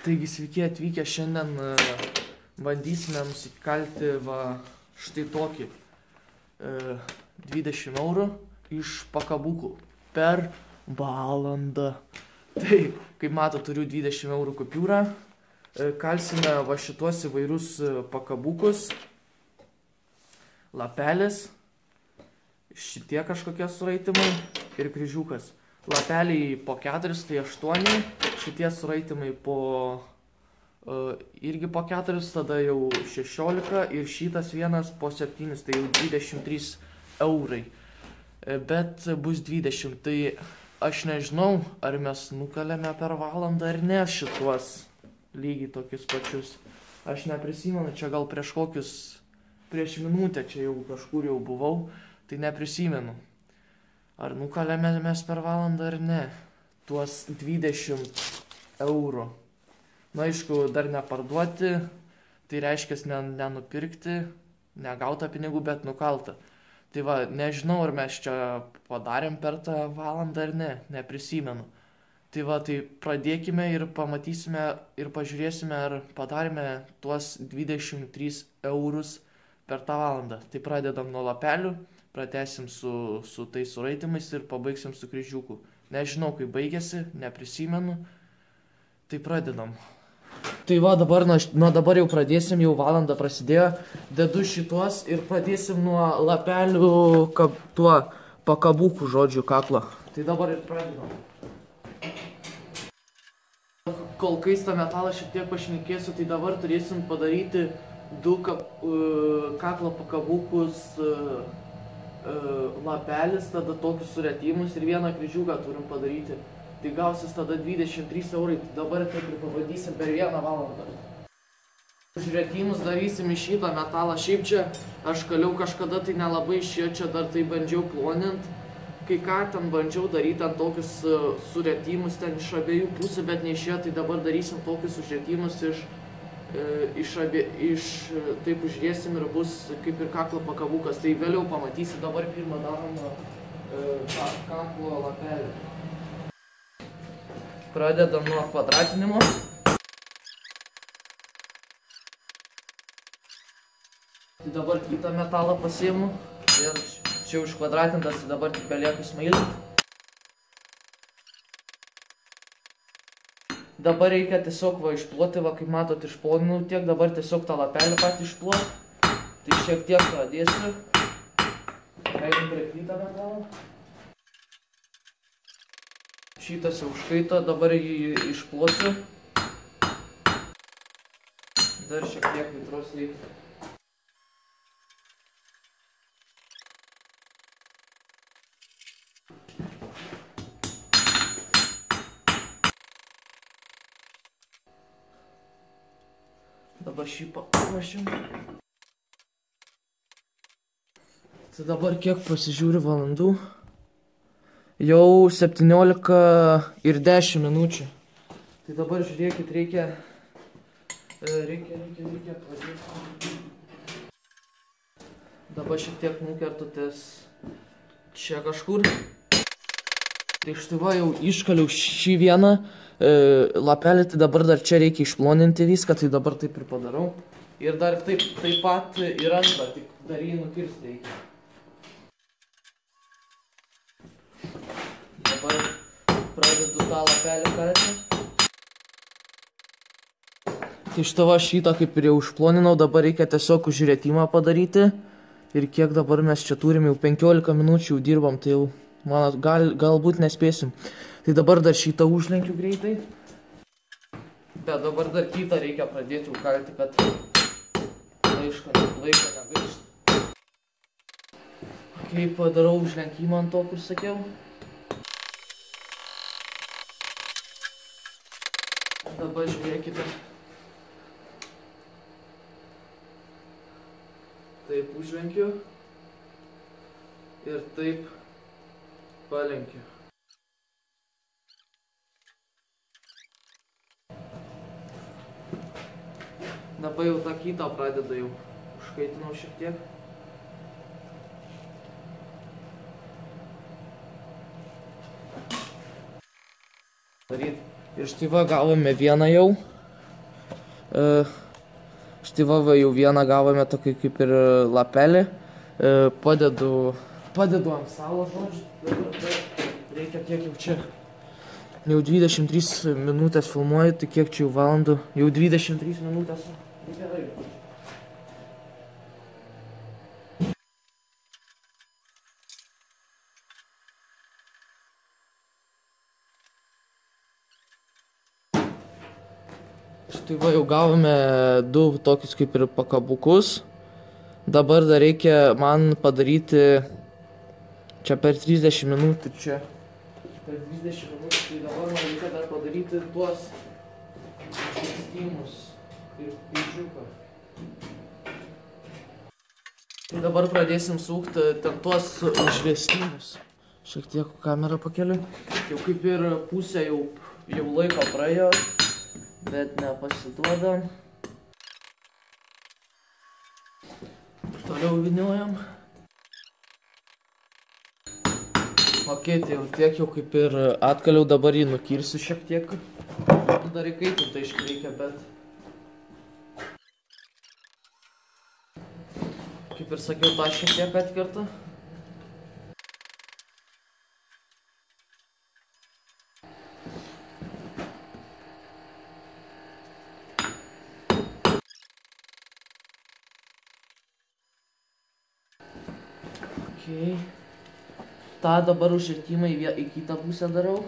Taigi sveiki atvykę, šiandien bandysime nusikalti štai tokį 20 eurų iš pakabukų per valandą. Tai, kaip mato, turiu 20 eurų kupiūrą, kalsime šituos įvairius pakabukus, lapelis, šitie kažkokie suraitimai ir kryžiukas. Lapeliai po 4, tai 8, šitie suraitimai irgi po 4, tada jau 16 ir šitas vienas po 7, tai jau 23 eurai. Bet bus 20, tai aš nežinau, ar mes nukalėme per valandą ar ne šituos lygiai tokius pačius. Aš neprisimenu, čia gal prieš minutę čia jau kažkur jau buvau, tai neprisimenu. Ar nukalėme mes per valandą ar ne, tuos 20 eurų. Na, aišku, dar neparduoti, tai reiškia nenupirkti, negauta pinigų, bet nukalta. Tai va, nežinau, ar mes čia padarėm per tą valandą ar ne, neprisimenu. Tai va, tai pradėkime ir pamatysime ir pažiūrėsime, ar padarėme tuos 23 eurus per tą valandą. Tai pradedam nuo lapelių. Pratęsim su tais suraitimais ir pabaigsim su kryžiuku. Nežinau, kaip baigėsi, neprisimenu. Tai pradedam. Tai va, dabar jau pradėsim, jau valanda prasidėjo. Dedu šituos ir pradėsim nuo lapelių tuo pakabukų, žodžiu, kaklo. Tai dabar ir pradedam. Kol kaista metalą šiek tiek pašnekėsiu, tai dabar turėsim padaryti 2 kaklo pakabukus lapelis, tada tokius suretimus ir 1 kryžiuką turim padaryti. Tai gausis tada 23 eurai, tai dabar taip ir pabandysim per 1 valandą. Suretimus darysim iš šitą metalą. Šiaip čia aš kaliau kažkada, tai nelabai išėjo, čia dar tai bandžiau plonint. Kai ką ten bandžiau daryti ant tokius suretimus ten iš abiejų pusių, bet neišėjo, tai dabar darysim tokius suretimus taip uždėsim ir bus kaip ir kaklo pakabukas, tai vėliau pamatysi, dabar pirmą darom kaklo lapelį. Pradedam nuo kvadratinimo. Tai dabar kitą metalą pasiimu, čia jau iškvadratintas, tai dabar tik belieka smailinti. Dabar reikia tiesiog išploti, kaip matot, išploninau tiek, dabar tiesiog tą lapelį patį išploti. Tai šiek tiek pradėsiu. Einam prie kitą metalą. Šitas jau užkaito, dabar jį išplosiu. Dar šiek tiek vitros reikia. Dabar šį paprašym. Tai dabar kiek pasižiūriu valandų? Jau 17 ir 10 minučių. Tai dabar žiūrėkit, reikia pradėti. Dabar šiek tiek nukertu ties čia kažkur. Tai štai va, jau iškaliau šį vieną lapelį, tai dabar dar čia reikia išploninti viską, tai dabar taip ir padarau. Ir dar taip pat ir antrą, tik dar jį nukirsti reikia. Dabar pradedu tą lapelį kalti. Tai štai va, šitą kaip ir jau išploninau, dabar reikia tiesiog užrietimą padaryti. Ir kiek dabar mes čia turim, jau 15 minučių jau dirbam, tai jau manot, galbūt nespėsim. Tai dabar dar šitą užlenkiu greitai. Bet dabar dar kitą reikia pradėti jau kalti, kad laiko negaišti. Kaip padarau užlenkimą ant to, kur sakiau. Dabar žiūrėkite. Taip užlenkiu. Ir taip palenkiu. Dabar jau tą kitą pradedu jau. Užkaitinau šiek tiek. Ir štai va, gavome vieną jau. Štai va, jau vieną gavome tokį kaip ir lapelį. Padedu ant stalo, žodžiu. Reikia kiek jau čia. Jau 23 minutės filmuoju, tai kiek čia jau valandų. Jau 23 minutės. Gerai. Štai va, jau gavome 2 tokius kaip ir pakabukus. Dabar dar reikia man padaryti čia per 30 minutų čia. Per 30 minutų, tai dabar man reikia dar padaryti tuos išvestimus ir kryžiuką. Tai dabar pradėsim sukti ten tuos išvestimus. Šiek tiek kamerą pakeliu. Jau kaip ir pusė jau laiko praėjo. Bet nepasiduodam. Toliau vyniojam. Ok, tai jau tiek jau kaip ir atkaliau, dabar jį nukirsiu šiek tiek. Dar įkaitinti tai aiškiai reikia, bet... Kaip ir sakiau, tą šiek tiek atkertu. Okay. tą dabar užvertimą į kitą pusę darau.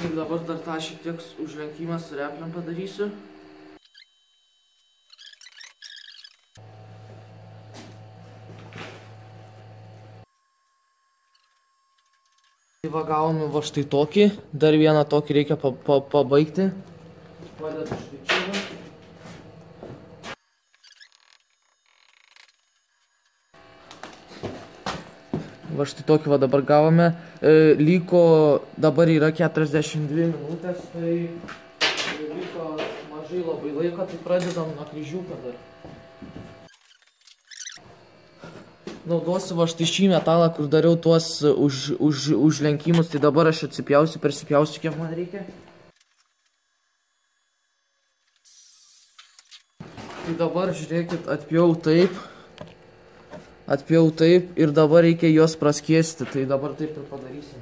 Ir dabar dar tą šiek tiek užlenkimą su repliam padarysiu. Tai va gavome va štai tokį, dar vieną tokį reikia pabaigti. Padedu štai čia va. Va štai tokį va dabar gavome. Liko, dabar yra 42 minutės, tai liko mažai labai laiko, tai pradedam nuo kryžiuko dar. Naudosiu va štai šį metalą, kur dariau tuos užlenkimus, tai dabar aš atsipjausiu, persipjausiu, kiek man reikia. Tai dabar, žiūrėkit, atpjau taip ir dabar reikia juos praskiesti, tai dabar taip ir padarysim.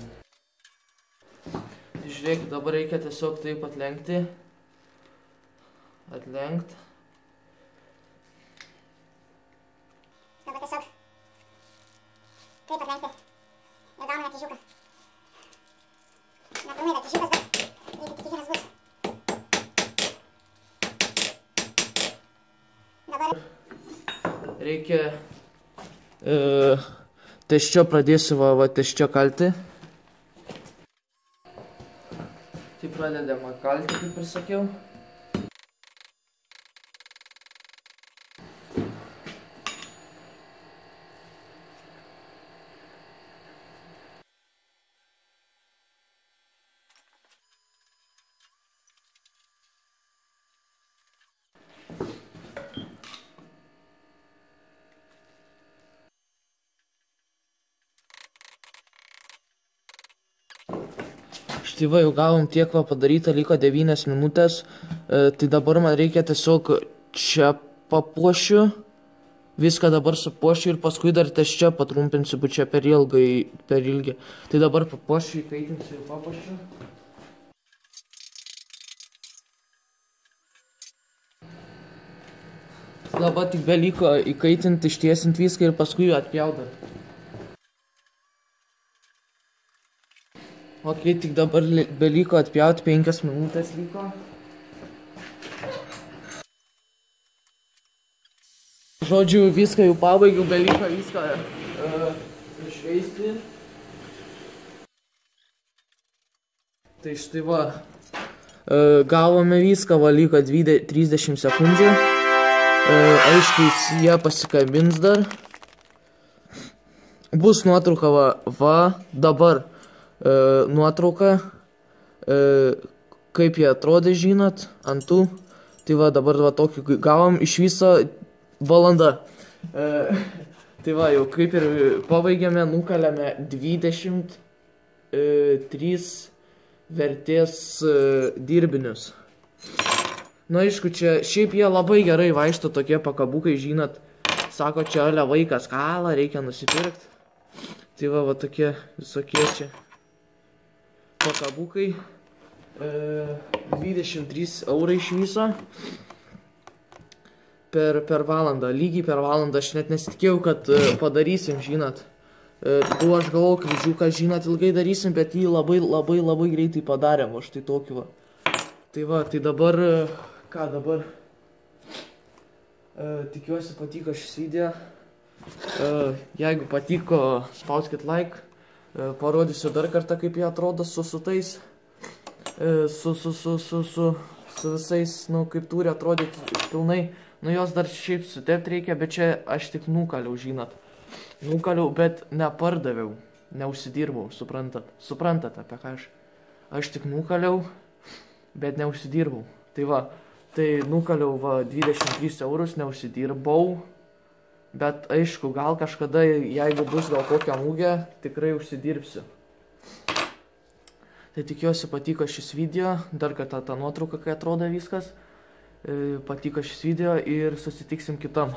Tai žiūrėkit, dabar reikia tiesiog taip atlenkti. Atlenkt. Dabar tiesiog taip atlenkti ir gauname kryžiuką. Nepilnai dar kryžiukas, bet reikia kiekvienas bus. Dabar reikia ties čia pradėsiu va ties čia kalti. Tai pradedama kalti, kaip ir sakiau. Štai va, jau gavom tiek va padaryta, liko 9 minutės, tai dabar man reikia tiesiog čia papuošiu, viską dabar supuošiu ir paskui dar ties čia patrumpinsiu, bet čia per ilgi. Tai dabar papuošiu, įkaitinsiu ir papuošiu. Dabar tik beliko įkaitinti, ištiesinti viską ir paskui atpjaudant. Ok, tik dabar beliko atpjauti, 5 minutės liko. Žodžiu, viską jau pabaigiau, beliko viską išveisti. Tai štai va, gavome viską, va liko 30 sekundžių. Aiškiai, jie pasikabins dar. Bus nuotrauka va dabar. Nuotrauka, kaip jie atrodė, žinot, ant tų. Tai va, dabar va tokį gavom iš viso valanda. Tai va, jau kaip ir pabaigėme, nukalėme 23 vertės dirbinius. Nu, aišku, čia šiaip jie labai gerai vaikšto tokie pakabukai, žinot. Sako, čia ale vaikas kalą, reikia nusipirkti. Tai va tokie visokie čia pakabukai. 23 eurai iš viso. Per valandą, lygiai per valandą. Aš net nesitikėjau, kad padarysim, žinot. Buvo aš galvojau, kryžiuką, žinot, ilgai darysim, bet jį labai greitai padarėm, o štai tokį va. Tai va, tai dabar, ką dabar? Tikiuosi patiko šis video. Jeigu patiko, spauskit like. Parodysiu dar kartą, kaip jie atrodo su tais. Su visais, nu, kaip turi atrodyti pilnai. Nu, jos dar šiaip sutepti reikia, bet čia aš tik nukaliau, žinot. Nukaliau, bet nepardaviau, neužsidirbau, suprantat? Suprantat, apie ką aš? Aš tik nukaliau, bet neužsidirbau. Tai va, tai nukaliau va 23 eurus, neužsidirbau. Bet aišku, gal kažkada, jeigu bus gal kokią mugę, tikrai užsidirbsiu. Tai tikiuosi patiko šis video, dar kartą tą nuotrauką, kai atrodo viskas. Patiko šis video ir susitiksim kitam.